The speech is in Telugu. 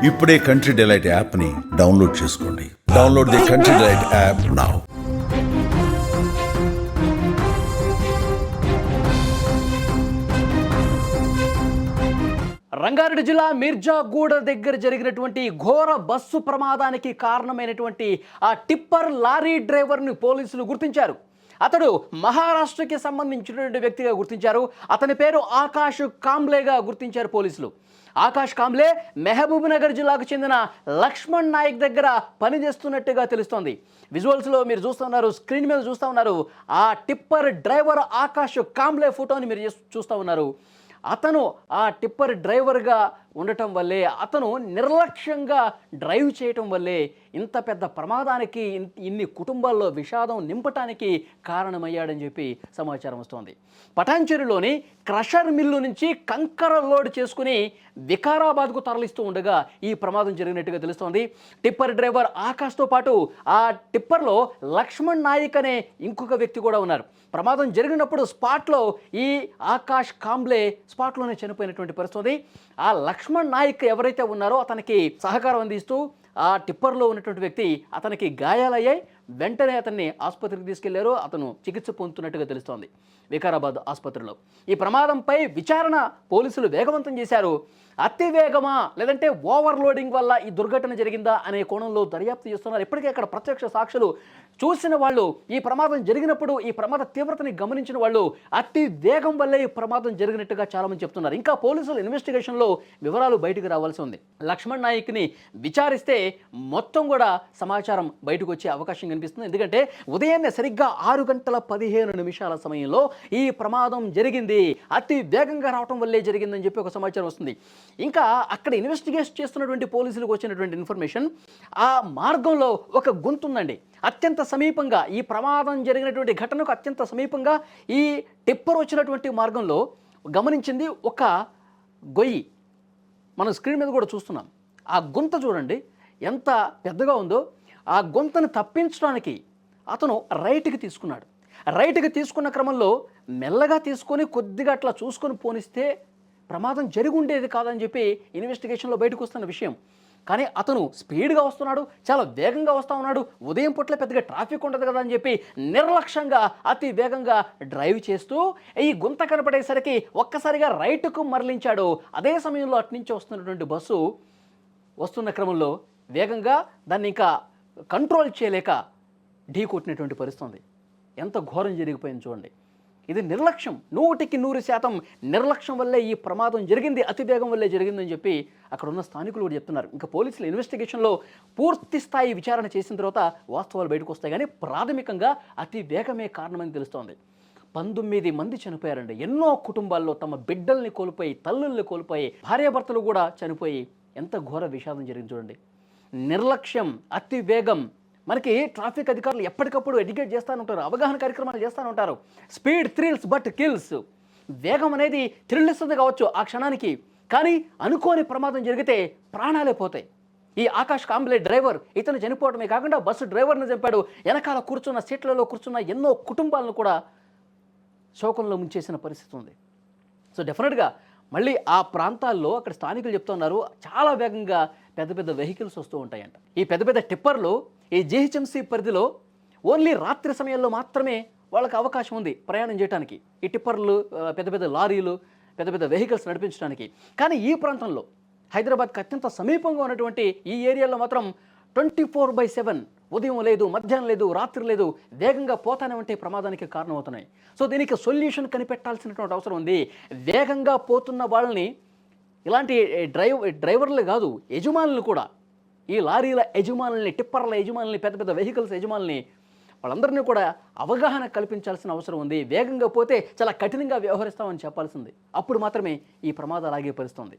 ఇప్పుడే కంట్రీ డిలైట్ యాప్ని డౌన్లోడ్ చేసుకోండి. Download the country delight app now. Rangareddy జిల్లా మిర్జాగూడ దగ్గర జరిగినటువంటి ఘోర బస్సు ప్రమాదానికి కారణమైనటువంటి ఆ టిప్పర్ లారీ డ్రైవర్ని పోలీసులు గుర్తించారు. అతడు మహారాష్ట్రకి సంబంధించినటువంటి వ్యక్తిగా గుర్తించారు. అతని పేరు ఆకాష్ కాంబ్లేగా గుర్తించారు పోలీసులు. ఆకాష్ కాంబ్లే మహబూబ్ నగర్ జిల్లాకు చెందిన లక్ష్మణ్ నాయక్ దగ్గర పనిచేస్తున్నట్టుగా తెలుస్తోంది. విజువల్స్లో మీరు చూస్తున్నారు, స్క్రీన్ మీద చూస్తూ ఉన్నారు. ఆ టిప్పర్ డ్రైవర్ ఆకాష్ కాంబ్లే ఫోటోని మీరు చూస్తూ ఉన్నారు. అతను ఆ టిప్పర్ డ్రైవర్గా ఉండటం వల్లే, అతను నిర్లక్ష్యంగా డ్రైవ్ చేయటం వల్లే ఇంత పెద్ద ప్రమాదానికి, ఇన్ని కుటుంబాల్లో విషాదం నింపటానికి కారణమయ్యాడని చెప్పి సమాచారం వస్తోంది. పటాన్చెరులోని క్రషర్ మిల్లు నుంచి కంకర లోడ్ చేసుకుని వికారాబాద్కు తరలిస్తూ ఉండగా ఈ ప్రమాదం జరిగినట్టుగా తెలుస్తోంది. టిప్పర్ డ్రైవర్ ఆకాష్తో పాటు ఆ టిప్పర్లో లక్ష్మణ్ నాయక్ అనే ఇంకొక వ్యక్తి కూడా ఉన్నారు. ప్రమాదం జరిగినప్పుడు స్పాట్లో ఈ ఆకాష్ కాంబ్లే స్పాట్లోనే చనిపోయినటువంటి పరిస్థితి. ఆ లక్ష్మణ్ నాయక్ ఎవరైతే ఉన్నారో అతనికి సహకారం అందిస్తూ ఆ టిప్పర్లో ఉన్నటువంటి వ్యక్తి, అతనికి గాయాలయ్యాయి. వెంటనే అతన్ని ఆసుపత్రికి తీసుకెళ్లారు. అతను చికిత్స పొందుతున్నట్టుగా తెలుస్తోంది వికారాబాద్ ఆసుపత్రిలో. ఈ ప్రమాదంపై విచారణ పోలీసులు వేగవంతం చేశారు. అతి వేగమా లేదంటే ఓవర్లోడింగ్ వల్ల ఈ దుర్ఘటన జరిగిందా అనే కోణంలో దర్యాప్తు చేస్తున్నారు. ఇప్పటికే అక్కడ ప్రత్యక్ష సాక్షులు చూసిన వాళ్ళు, ఈ ప్రమాదం జరిగినప్పుడు ఈ ప్రమాద తీవ్రతని గమనించిన వాళ్ళు అతి వేగం వల్లే ఈ ప్రమాదం జరిగినట్టుగా చాలామంది చెప్తున్నారు. ఇంకా పోలీసులు ఇన్వెస్టిగేషన్లో వివరాలు బయటకు రావాల్సి ఉంది. లక్ష్మణ్ నాయక్ని విచారిస్తే మొత్తం కూడా సమాచారం బయటకు వచ్చే అవకాశం కనిపిస్తుంది. ఎందుకంటే ఉదయాన్నే సరిగ్గా 6:15 సమయంలో ఈ ప్రమాదం జరిగింది. అతి వేగంగా రావటం వల్లే జరిగిందని చెప్పి ఒక సమాచారం వస్తుంది. ఇంకా అక్కడ ఇన్వెస్టిగేట్ చేస్తున్నటువంటి పోలీసులకు వచ్చినటువంటి ఇన్ఫర్మేషన్, ఆ మార్గంలో ఒక గుంత ఉందండి. అత్యంత సమీపంగా, ఈ ప్రమాదం జరిగినటువంటి ఘటనకు అత్యంత సమీపంగా ఈ టిప్పర్ వచ్చినటువంటి మార్గంలో గమనించింది ఒక గొయ్యి. మనం స్క్రీన్ మీద కూడా చూస్తున్నాం. ఆ గుంత చూడండి ఎంత పెద్దగా ఉందో. ఆ గుంతను తప్పించడానికి అతను రైట్కి తీసుకున్నాడు. రైట్కి తీసుకున్న క్రమంలో మెల్లగా తీసుకొని కొద్దిగా అట్లా చూసుకొని పోనిస్తే ప్రమాదం జరిగి ఉండేది కాదని చెప్పి ఇన్వెస్టిగేషన్లో బయటకు వస్తున్న విషయం. కానీ అతను స్పీడ్గా వస్తున్నాడు, చాలా వేగంగా వస్తూ ఉన్నాడు. ఉదయం పూట్ల పెద్దగా ట్రాఫిక్ ఉండదు కదా అని చెప్పి నిర్లక్ష్యంగా అతి వేగంగా డ్రైవ్ చేస్తూ ఈ గుంత కనపడేసరికి ఒక్కసారిగా రైట్కు మరలించాడు. అదే సమయంలో అట్నుంచి వస్తున్నటువంటి బస్సు వస్తున్న క్రమంలో వేగంగా దాన్ని ఇంకా కంట్రోల్ చేయలేక ఢీ కొట్టినటువంటి పరిస్థితి. ఎంత ఘోరం జరిగిపోయింది చూడండి. ఇది నిర్లక్ష్యం, 100% నిర్లక్ష్యం వల్లే ఈ ప్రమాదం జరిగింది, అతివేగం వల్లే జరిగిందని చెప్పి అక్కడ ఉన్న స్థానికులు కూడా చెప్తున్నారు. ఇంకా పోలీసులు ఇన్వెస్టిగేషన్లో పూర్తి స్థాయి విచారణ చేసిన తర్వాత వాస్తవాలు బయటకు వస్తాయి. కానీ ప్రాథమికంగా అతి వేగమే కారణమని తెలుస్తోంది. 19 మంది చనిపోయారండి. ఎన్నో కుటుంబాల్లో తమ బిడ్డల్ని కోల్పోయి, తల్లుల్ని కోల్పోయి, భార్యాభర్తలు కూడా చనిపోయి ఎంత ఘోర విషాదం జరిగింది చూడండి. నిర్లక్ష్యం, అతి వేగం. మనకి ట్రాఫిక్ అధికారులు ఎప్పటికప్పుడు ఎడ్యుకేట్ చేస్తూ ఉంటారు, అవగాహన కార్యక్రమాలు చేస్తూ ఉంటారు. Speed thrills but kills. వేగం అనేది థ్రిల్ ఇస్తుంది కావచ్చు ఆ క్షణానికి, కానీ అనుకోని ప్రమాదం జరిగితే ప్రాణాలే పోతాయి. ఈ ఆకాష్ కాంబ్లే డ్రైవర్ ఇతను చనిపోవడమే కాకుండా బస్సు డ్రైవర్ని చంపాడు. వెనకాల కూర్చున్న సీట్లలో కూర్చున్న ఎన్నో కుటుంబాలను కూడా శోకంలో ముంచేసిన పరిస్థితి ఉంది. సో డెఫినెట్గా మళ్ళీ ఆ ప్రాంతాల్లో అక్కడ స్థానికులు చెప్తున్నారు చాలా వేగంగా పెద్ద పెద్ద వెహికల్స్ వస్తూ ఉంటాయంట. ఈ పెద్ద పెద్ద టిప్పర్లు ఈ జీహెచ్ఎంసీ పరిధిలో ఓన్లీ రాత్రి సమయంలో మాత్రమే వాళ్ళకి అవకాశం ఉంది ప్రయాణం చేయడానికి. ఈ టిప్పర్లు, పెద్ద పెద్ద లారీలు, పెద్ద పెద్ద వెహికల్స్ నడిపించడానికి. కానీ ఈ ప్రాంతంలో హైదరాబాద్కి అత్యంత సమీపంగా ఉన్నటువంటి ఈ ఏరియాలో మాత్రం 24/7 ఉదయం లేదు, మధ్యాహ్నం లేదు, రాత్రి లేదు, వేగంగా పోతానే ఉంటే ప్రమాదానికి కారణమవుతున్నాయి. సో దీనికి సొల్యూషన్ కనిపెట్టాల్సినటువంటి అవసరం ఉంది. వేగంగా పోతున్న వాళ్ళని, ఇలాంటి డ్రైవర్లు కాదు, యజమానులు కూడా, ఈ లారీల యజమానుల్ని, టిప్పర్ల యజమానుల్ని, పెద్ద పెద్ద వెహికల్స్ యజమానుల్ని, వాళ్ళందరినీ కూడా అవగాహన కల్పించాల్సిన అవసరం ఉంది. వేగంగా పోతే చాలా కఠినంగా వ్యవహరిస్తామని చెప్పాల్సింది. అప్పుడు మాత్రమే ఈ ప్రమాదాలు ఆగే పరిస్థితుంది.